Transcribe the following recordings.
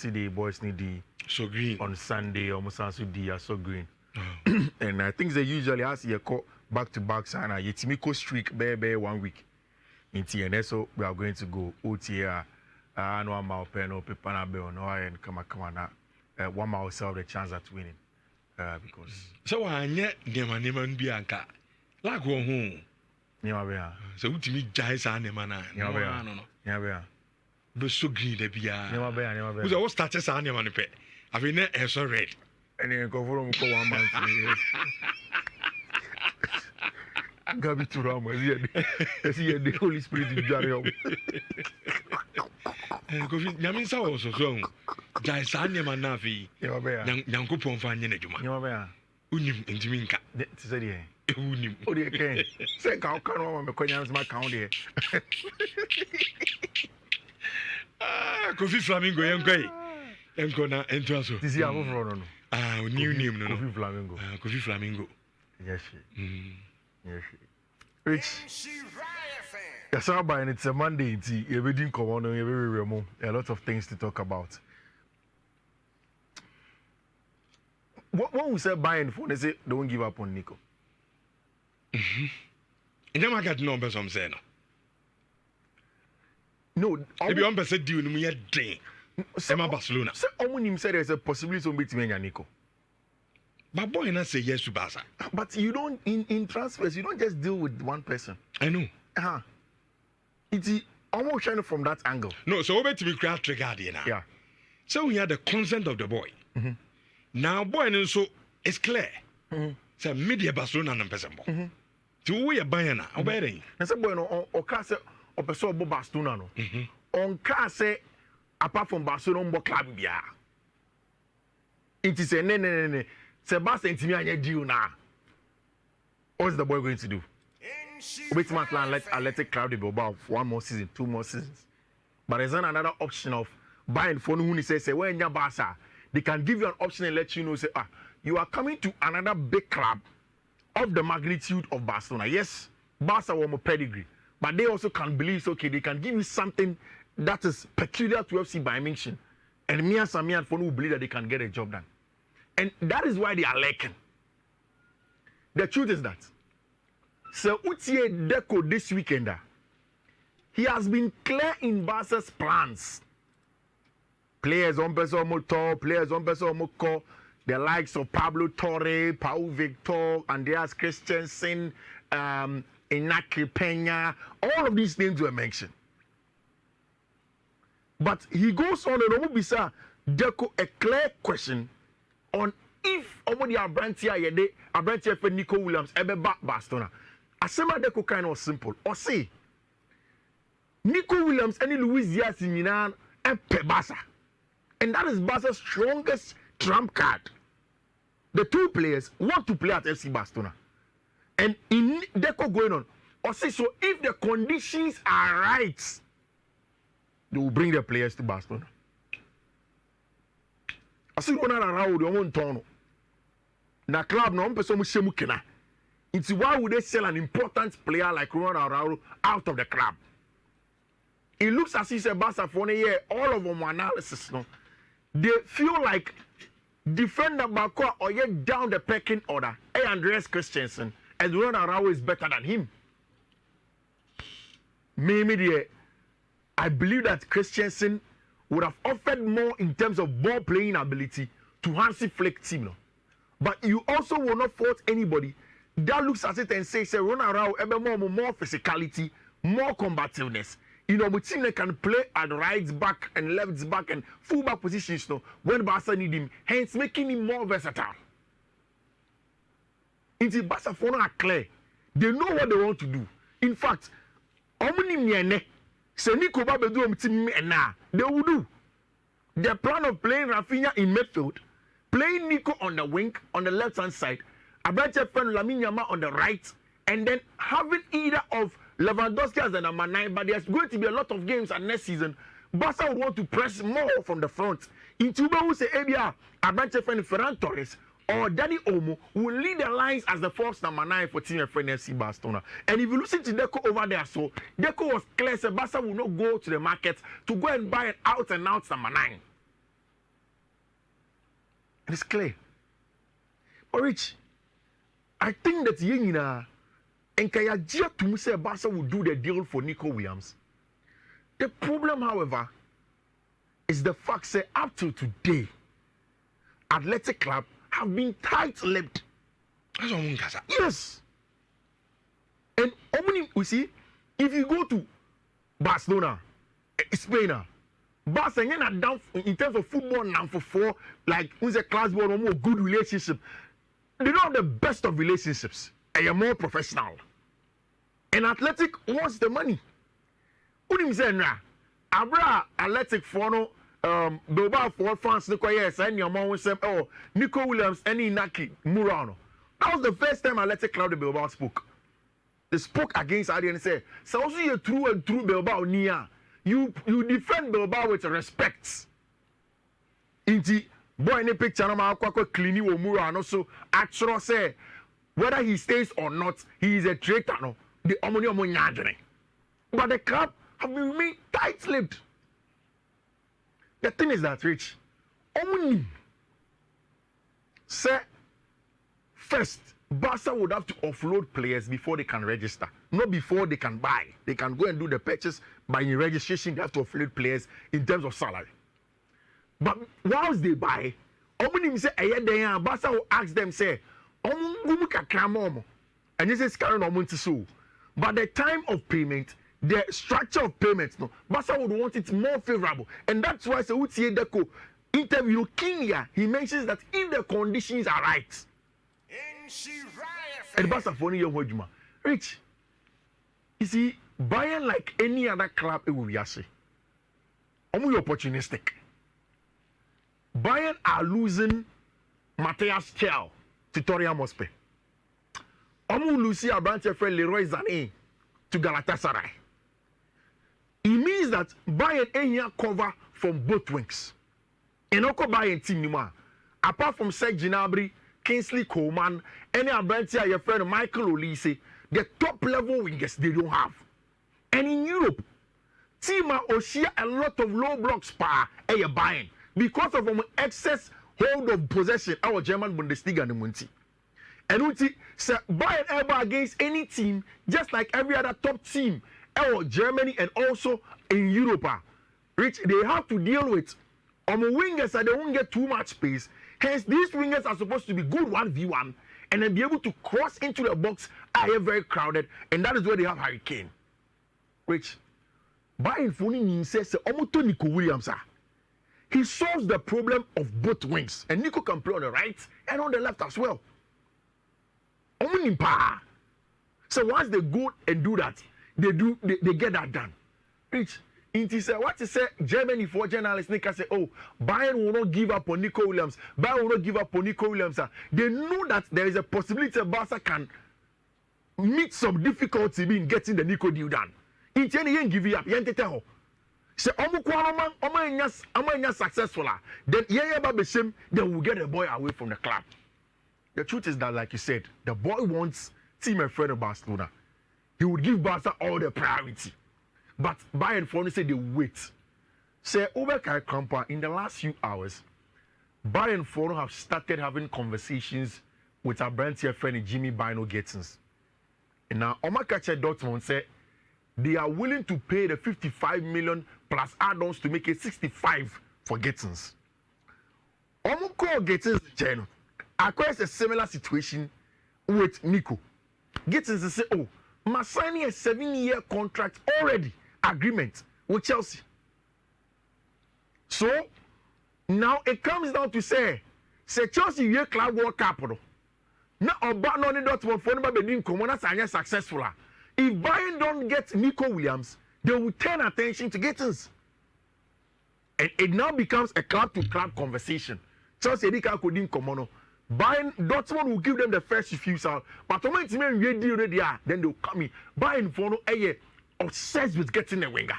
Saturday, boys need the so green on Sunday, almost also the so green. And I think they usually ask you back to back sana. Yetimiko streak bare 1 week. In TNS, so we are going to go OTA. No amount pen or paper no and come now. 1 mile serve the chance at winning. Because so I net Neman Bianca. Like one home. Yeah, so to me, Jais and Nemana. Yeah, but so green the Bia. Never. Who's all started on your money pay. I've been there, so red. And then go for 1 month. Gabi to Ramos, yeah, the Holy Spirit in Jarium. Yamin also so. Jais and Nemanavi. Young coupon for Yenejuma. Unim in Jiminka. Unim. Oh, dear, can say, how can I make my count here? Coffee Flamingo, young guy. And gonna enter us. This is our run. New name, no. Coffee Flamingo. Coffee Flamingo. Yes, Rich. Yes, and it's a Monday. Everything come on, a lot of things to talk about. What we say buying phone, they say don't give up on Nico. And then I got numbers I'm saying. No, if you want to say deal, we are drain. Sema Barcelona. So, Omunim said there's a possibility of beating Nico. But boy, not say yes to Barca. But you don't in transfers. You don't just deal with one person. I know. It's almost shining from that angle. No, so over to be crowd triggered now. Yeah. So we had the consent of the boy. Now, boy, and so it's clear. So media Barcelona and Pesambo. To we are buying now. Obeying. And so boy, or case or person Barcelona no. On case apart from Barcelona club bia. It is a ne. Sebastian Timian deal now. What's the boy going to do? Wait, Matlan let it crowd about 1 more season, 2 more seasons. But there's another option of buying phone who says, when you're Barca, they can give you an option and let you know, say, you are coming to another big club of the magnitude of Barcelona. Yes, Barca were more pedigree, but they also can believe, okay, they can give you something that is peculiar to FC Bayern Munich. And me and Samian phone will believe that they can get a job done. And that is why they are lacking. The truth is that so Utie Deco this weekend, he has been clear in Barca's plans. Players on Peso Motor, players on Peso Moko, the likes of Pablo Torre, Pau Victor, Andreas Christensen, Inaki Peña, all of these names were mentioned. But he goes on and Omubisa Deco a clear question on if omodi abrantia for Nico Williams ebe back Barcelona. Asema Deco kind of simple. Or say Nico Williams and Luis Diaz in Barca. And that is Barca's strongest trump card. The two players want to play at FC Barcelona. And in Deco going on. Or say so if the conditions are right, they will bring the players to Barcelona. I see one around the one tono. Na club no person mu shemu kena. It's why would they sell an important player like Ronaldo Araujo out of the club? It looks as if Barca for a year, all of them analysis no. They feel like defender Bako or yet down the pecking order. Andreas Christensen and Ronaldo Araujo is better than him. Maybe I believe that Christensen would have offered more in terms of ball playing ability to Hansi Flick team. No? But you also will not fault anybody that looks at it and says, Ronaldo Araujo more physicality, more combativeness. You know, but team that can play at right back and left back and full back positions no, when Barca need him, hence making him more versatile. Until Barca are clear, they know what they want to do. In fact, say Nico Babedu team now they will do. The plan of playing Rafinha in midfield, playing Nico on the wing on the left hand side, Abrache friend Lamine Yamal on the right, and then having either of Lewandowski as the number 9. But there's going to be a lot of games and next season. Barca will want to press more from the front. Into who say Abia Abrache friend Ferran Torres or Danny Olmo will lead the lines as the first number 9 for Team Friend FC Barcelona. And if you listen to Deco over there, so Deco was clear, so Barca will not go to the market to go and buy an out number 9. It's clear. But Rich, I think that Yenina and Kayajia to say Barca will do the deal for Nico Williams. The problem, however, is the fact that up to today, Athletic Club have been tight-lipped. Yes. And we see, if you go to Barcelona, Spain, Barcelona down in terms of football now for four, like who's a class board or more good relationship. They don't have the best of relationships. And you're more professional. And Athletic wants the money. What do you say now? Abra Athletic for no Bilbao for France, Nico, yes, and your mom said, oh, Nico Williams, any Naki, Murano. That was the first time Athletic Club the Bilbao spoke. They spoke against Adi and said, so also you're true and true Bilbao Nia. You defend Bilbao with respect. Inti boy in the picture no ma kwakwa clean wo Murano so actually say whether he stays or not, he is a traitor no. The omoni nyadwene. But the club have been remained tight-lipped. The thing is that, Rich, only say first, Barca would have to offload players before they can register, not before they can buy. They can go and do the purchase, but in registration, they have to offload players in terms of salary. But whilst they buy, only say Barca will ask them, say, and this is carrying on so. But the time of payment, the structure of payments, no, Barca would want it more favorable. And that's why Utie Deco interview Kenya, he mentions that if the conditions are right, and Barca for your Hojuma. Rich, you see, Bayern like any other club, it will be actually. Opportunistic. Bayern are losing Matthias Chell to Tottenham Hotspur. Lucia Branche friend Leroy Sané to Galatasaray. It means that Bayern here cover from both wings. And also Bayern team anymore. Apart from Serge Gnabry, Kingsley Coman, any Branche your friend Michael Olise, the top level wingers they don't have. And in Europe, team are share a lot of low blocks power Bayern because of excess hold of possession our German Bundesliga and the Munti. And we say Bayern ever against any team, just like every other top team, Germany and also in Europe. Rich, they have to deal with wingers that they won't get too much space. Hence, these wingers are supposed to be good 1v1 and then be able to cross into the box. Are very crowded, and that is where they have Harry Kane. Rich, Bayern Funi says almost Nico Williams. He solves the problem of both wings, and Nico can play on the right and on the left as well. So once they go and do that, they get that done. Rich, it is what you say Germany for journalists Nico say, oh, Bayern will not give up on Nico Williams. Bayern will not give up on Nico Williams. They know that there is a possibility Barca can meet some difficulty in getting the Nico deal done. In the end, give it up. Say successful. Then they will get the boy away from the club. The truth is that, like you said, the boy wants team and friend of Barcelona. He would give Barca all the priority. But Bayern for say they wait. Say over Kai Krampa in the last few hours, Bayern for have started having conversations with our brand here friend Jimmy Bino Gettins. And now Omakache Dortmund said they are willing to pay the 55 million plus add-ons to make it 65 for Gettins. Omoko Gettins channel. Across a similar situation with Nico. Gettins say, oh, I'm signing a 7-year contract already agreement with Chelsea. So now it comes down to say Chelsea year club World Cup. Now about no need Dortmund for anybody being common successful. If Bayern don't get Nico Williams, they will turn attention to Gettins. And it now becomes a club-to-club conversation. Chelsea couldn't come on. Bayern Dortmund will give them the first refusal, but when it's ready, then they'll come in. Bayern for no obsessed with getting a winger.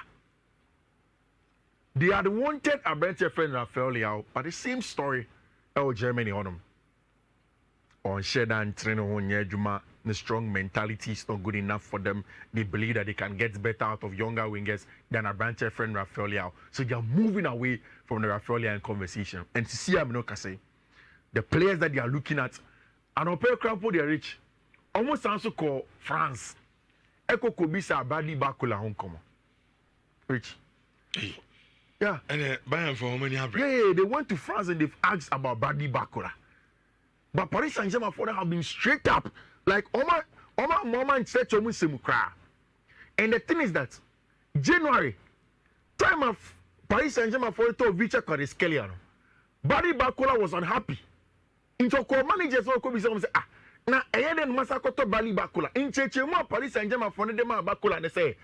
They are the wanted Abrante friend Rafael Leao, but the same story Germany on them. On Shedan Treno Juma, the strong mentality is not good enough for them. They believe that they can get better out of younger wingers than Abrante friend Rafael Leao. So they are moving away from the Rafael Leao conversation. And to see Amino Kase, the players that they are looking at, and Opel Crapo they are rich. Almost also call France. Eko Kobisa Bradley Bakula Hong Kong. Rich. Hey. Yeah. And Bayern for how many have? Yeah, they went to France and they've asked about Bradley Bakula. But Paris Saint-Germain for them have been straight up. Like Oma moment said to Mukra. And the thing is that January, time of Paris Saint-Germain for it to Richard Kvaratskhelia. Bradley Bakula was unhappy. Into co-managers will come and say, na den masakoto Bradley Bakula. In Chechema Paris Saint-Germain for the man Bakula they say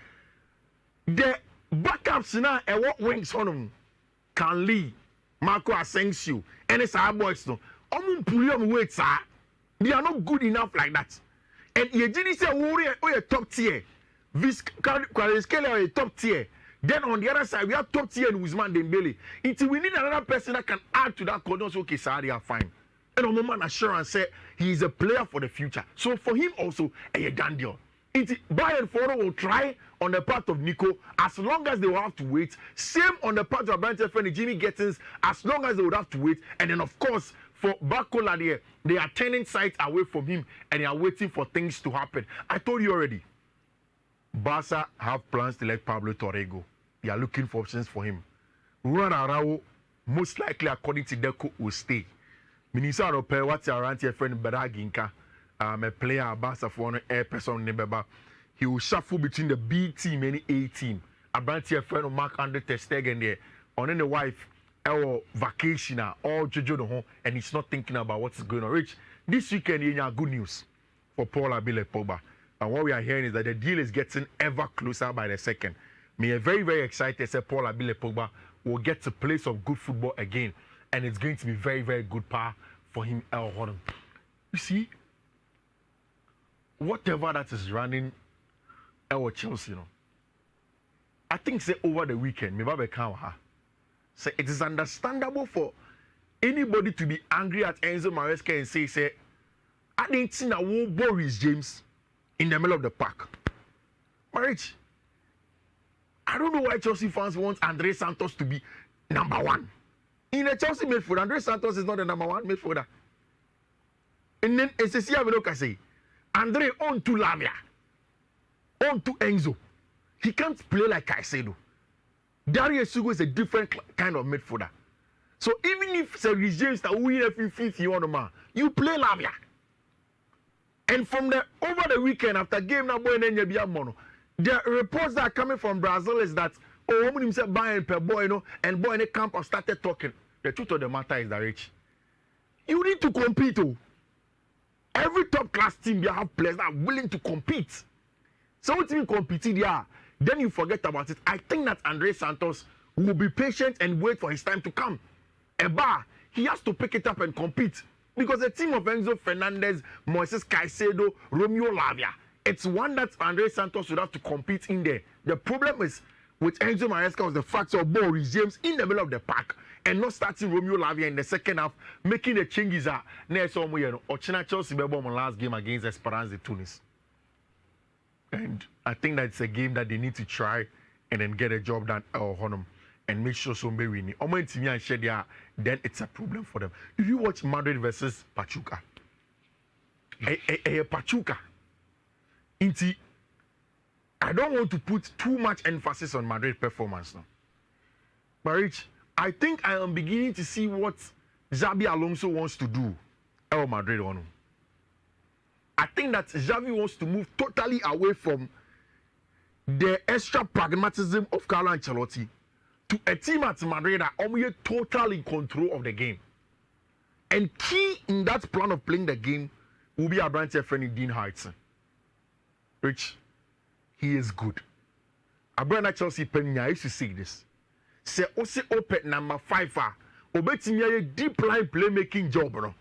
the backups now and what wings on them can lead Marco Asensio and it's our boys no. Wait, sir. They are not good enough like that. And you didn't say we are top tier. This Kvaratskhelia is top tier. Then on the other side, we have top tier and Ousmane Dembele. Until we need another person that can add to that code. Okay, sir, they are fine. And on moment assurance said he is a player for the future. So for him also, a done deal. Bayern Foro will try on the part of Nico as long as they will have to wait. Same on the part of Brandon friend Jimmy Gettins as long as they would have to wait. And then of course for Bakola there, they are turning sights away from him and they are waiting for things to happen. I told you already. Barca have plans to let Pablo Torre go. They are looking for options for him. Ronald Araujo, most likely according to Deco, will stay. Minister of Pay, what's around your friend Beraginka? A player Barca for an air person Nebeba. He will shuffle between the B team and the A team. A branch your friend Mark Andre Ter Stegen there. On the wife, our vacation or Jojo no home, and he's not thinking about what's going on. Rich, this weekend you have good news for Paul Abile Pogba. And what we are hearing is that the deal is getting ever closer by the second. Me are very, very excited. Say Paul Abile Pogba will get to play some good football again, and it's going to be very, very good power for him. El Hodem. You see, whatever that is running our Chelsea, you know. I think say over the weekend, me babe can ha. Say it is understandable for anybody to be angry at Enzo Maresca and say, I didn't see a war Boris James in the middle of the park. Marriage. I don't know why Chelsea fans want Andre Santos to be number one. In a Chelsea midfield, Andre Santos is not the number one midfielder. And then SSC Aveloka say, Andre on to Lavia, on to Enzo. He can't play like Caicedo. Darius Sugo is a different kind of midfielder. So even if Sir James that win every 50 you want to man, you play Lavia. And from the over the weekend after game now boy mono, the reports that are coming from Brazil is that woman himself buying per boy, you know, and boy in the camp have started talking. The truth of the matter is that Rich, you need to compete. Oh. Every top class team you have players that are willing to compete. So what you compete there? Then you forget about it. I think that Andre Santos will be patient and wait for his time to come. He has to pick it up and compete. Because the team of Enzo Fernandez, Moises Caicedo, Romeo Lavia, it's one that Andre Santos would have to compete in there. The problem is with Enzo Maresca was the fact of Boris James in the middle of the park and not starting Romeo Lavia in the second half, making the changes. Ochina Chelsea last game against Esperance de Tunis. And I think that it's a game that they need to try and then get a job done and make sure somebody win. Then it's a problem for them. Did you watch Madrid versus Pachuca? Pachuca. I don't want to put too much emphasis on Madrid performance now. But Rich, I think I am beginning to see what Xabi Alonso wants to do. El Madrid on. I think that Xavi wants to move totally away from the extra pragmatism of Carlo Ancelotti to a team at Madrid that are totally in control of the game. And key in that plan of playing the game will be our branch friend Dean Hudson. Rich, he is good. Abrana Chelsea Penny, I used to say this. Say Ose open number 5 obetimi a deep line playmaking job no.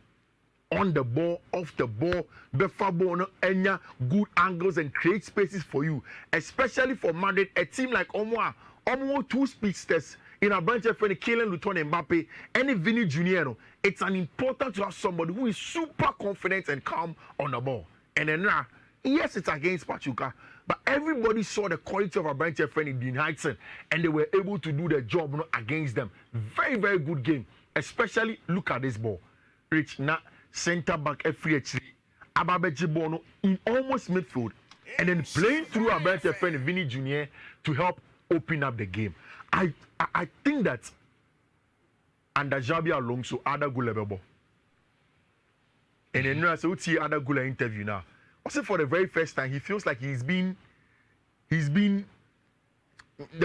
On the ball, off the ball, before ball, enya good angles and create spaces for you, especially for Madrid, a team like Omo 2 speedsters in a branch of friend Kylian Luton Mbappe, and Vinny Junior. It's an important to have somebody who is super confident and calm on the ball. And then now, yes, it's against Pachuca, but everybody saw the quality of a branch of friend in Dean Hudson, and they were able to do the job against them. Very, very good game. Especially look at this ball. Rich na center back every actually Ababeji Bono in almost midfield and then playing through a better friend Vinny Jr. to help open up the game. I think that under Xabi Alonso, Ada Gulebebo. And then I say, see Ada Gula interview now. Also for the very first time, he feels like he's been the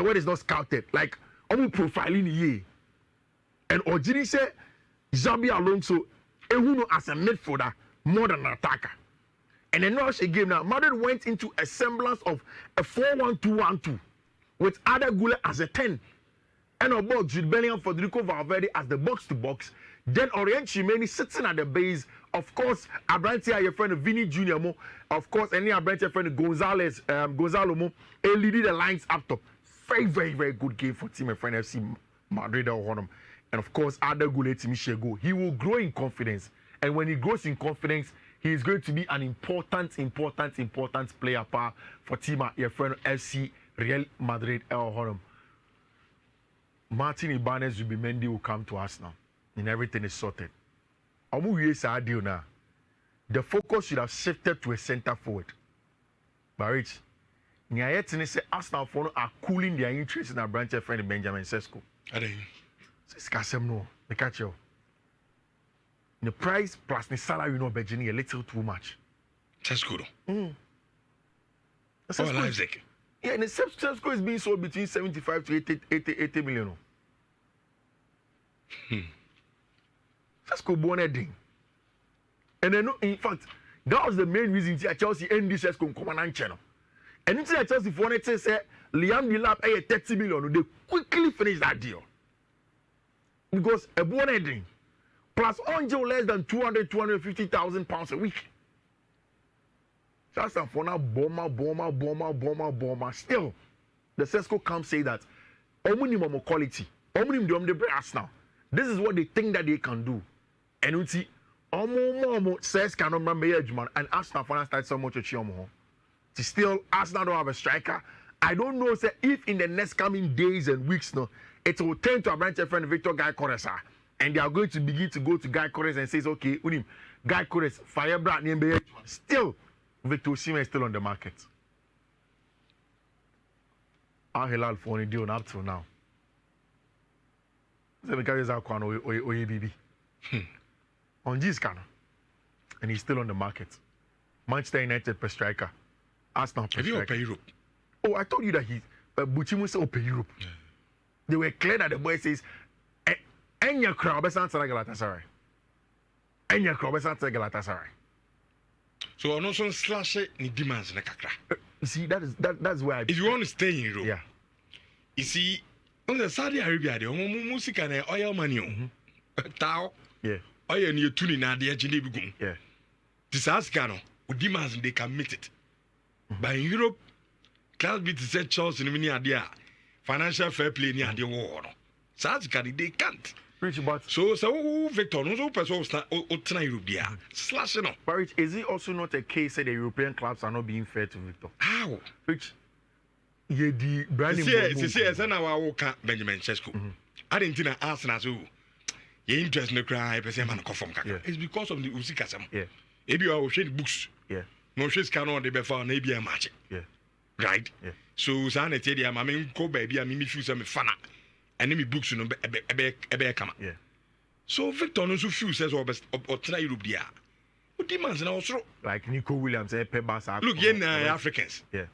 word is not scouted. Like I'm profiling here. And Ojiri said Xabi Alonso as a midfielder more than an attacker. And then now she game now. Madrid went into a semblance of a 4-1-2-1-2 with Ada Gula as a 10. And about Jude Bellingham, Federico Valverde as the box to box. Then Orient Chimeni sitting at the base. Of course, Abrantia, your friend Vinny Jr. Mo. Of course, any Abrantia friend Gonzalo Mo. Leading the lines up top. Very, very, very good game for team and friend FC Madrid or Honum. And of course, Ada Gula Timishego. He will grow in confidence. And when he grows in confidence, he is going to be an important player for team your friend FC Real Madrid or Honum. Martin Ibanez Zubimendi will come to us now. And everything is sorted. The focus should have shifted to a center forward. But Rich, Nyayetini say Arsenal are cooling their interest in our branch friend Benjamin Sesko. No, the catch you. The price plus the salary, Benjamin, a little too much. Sesko. Leipzig. Yeah, and the Sesko is being sold between 75 to 80 million. Sesko born a ding. And then, in fact, that was the main reason Chelsea ended Sesko come on channel. And it's Chelsea for it say Liam Delap a 30 million. They quickly finished that deal. Because a born a ding plus Angel less than 250,000 pounds a week. That's for now bomber. Still, the Sesko can't say that minimum quality. Minimum the Arsenal. This is what they think that they can do. And we see says cannot remember and Arsenal for start so much still Arsenal don't have a striker. I don't know say if in the next coming days and weeks no, it will turn to a branch friend Victor Guy Coresa. And they are going to begin to go to Guy Coresa and says, okay, Unim, Guy Coresa, Firebrand name still Victor Osimhen is still on the market. Al Hilal for only deal up till now. So because our Oyebibi on Giscano, and he's still on the market. Manchester United per striker, Arsenal per striker. Have you Europe? Oh, I told you that Buchimu said open Europe. Yeah. They were clear that the boy says, "Enya crowd, best answer Galatasaray. Enya crowd, best answer Galatasaray." So on also slash ni demands na kakra. You see, that's where if you want to stay in Europe, yeah. You see. On the Saudi Arabia, the music and oil money. Tao, yeah, oil near tuning at the edge. Yeah, this Ascano, with demands they can meet it. But in Europe, class B to set Charles in many idea, financial fair play near the war. Saudi they can't. Rich, but so Victor, no person or Europe, slashing up. But Rich, is it also not a case that the European clubs are not being fair to Victor? How? Rich. Yeah, the branding. See, I walk Benjamin Sesko. I didn't think Arsenal so. Your interest in the cry, it's because of the Usikasam. Yeah. Maybe I will shade books. Yeah. No, she's cannot be found, maybe a match. Yeah. Right? Yeah. So, Sana tell you, I mean, go baby, I mean, if you some fun, and then me books, you know, a bear come. Yeah. So, Victor knows who few says or try Europe, dear. What demands and also like Nico Williams, Pebas. Look, Africans. Yeah.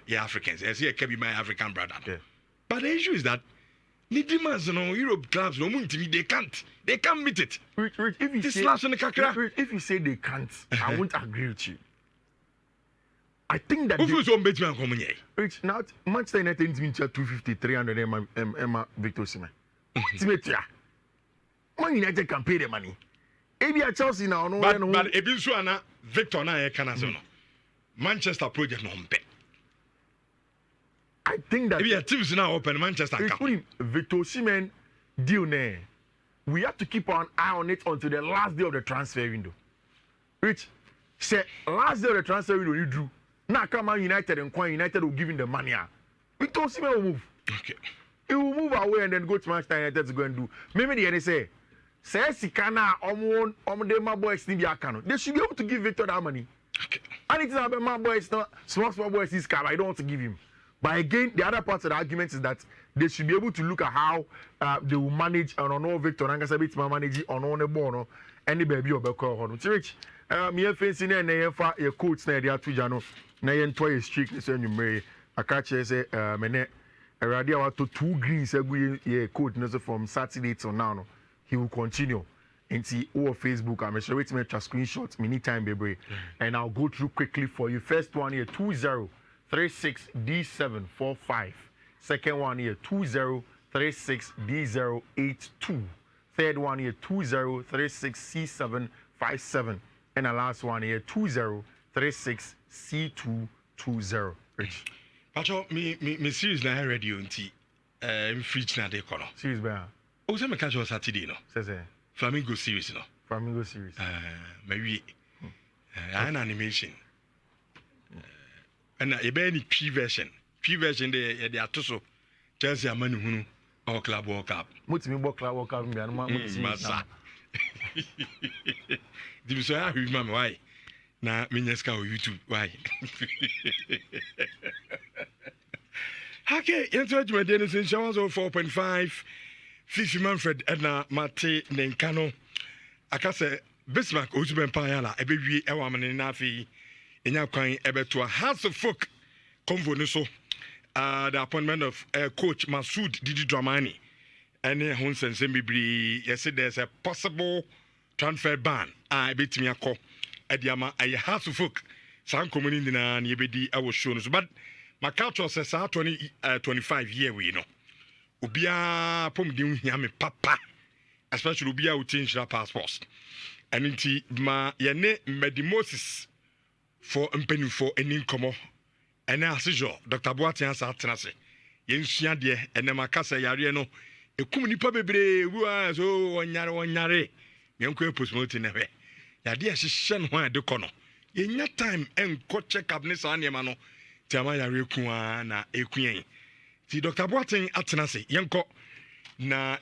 Yeah, Africans. I see, I can be my African brother. Yeah. But the issue is that the demands, Europe clubs, they can't meet it. Rich, if you say they can't, I won't agree with you. I think that Rich, now Manchester United needs to 250, 300 Emma Victor Osimhen. Man United can pay the money. Maybe at Chelsea now, no. But if Victor na can Manchester project no pay. I think that if your teams now open Manchester Victor Osimhen deal there. We have to keep an eye on it until the last day of the transfer window. Rich, say last day of the transfer window you drew. Now come on United and United will give him the money. Victor Osimhen will move. Okay. He will move away and then go to Manchester United to go and do. Maybe they say say Sikana omo my boys ni biaka they should be able to give Victor that money. Okay. And it's about my boys not small boys this car I don't want to give him. But again, the other part of the argument is that they should be able to look at how they will manage and on Victor and bit manage on the bono any baby or Beko. Rich, me fencing and a coach na dia to Jano, na yen toy streak so you may a catch say mene a radio to 2 greens a coach from Saturday till now. He will continue. Into our Facebook, I'm sure it's make screenshots many time, baby, and I'll go through quickly for you. First one here 2036D745. Second one here 2036D082. Third one here 2036C757. And the last one here 2036C220. Rich. Pacho, me series na radio nti fridge na de kono. Series ba. O se me catch us Saturday no. Say. Flamingo series no. Flamingo series. Maybe an animation. And a any P version. P version they are so Chelsea amani hunu or club World Cup. Mutimi bo club World Cup me anuma masa. Dim so ya remember why. Na minyeska on YouTube why. Okay, into my Dennis in Showers 4.5. Fifi Manfred Edna Mate Nenkano Akase Bismarck Osimhen Payala ebewie ewa mane na afi enya kwan ebeto House of Folk convo no so the appointment of coach Masoud Didi Dramani ene ho nsensem bibiri yes there's a possible transfer ban ebetimi akọ ediama aye House of Folk san community na ebedi awo show no so but my culture says 25 year we know Ubia pom di hia me papa especially ubia who change that passport and nti ma yene medimosis for mpenu for any komo ene asijo Dr. Boatian sa tenase yensua de ene makasa yare no ekum nipa bebre wu so wonyare yenko postmortem na hwe yade ehye no ha de kono yenya time enko check up ne sa ne ma no tiama yare ku na ekuyen ti Dr. Boateng atenase yenko na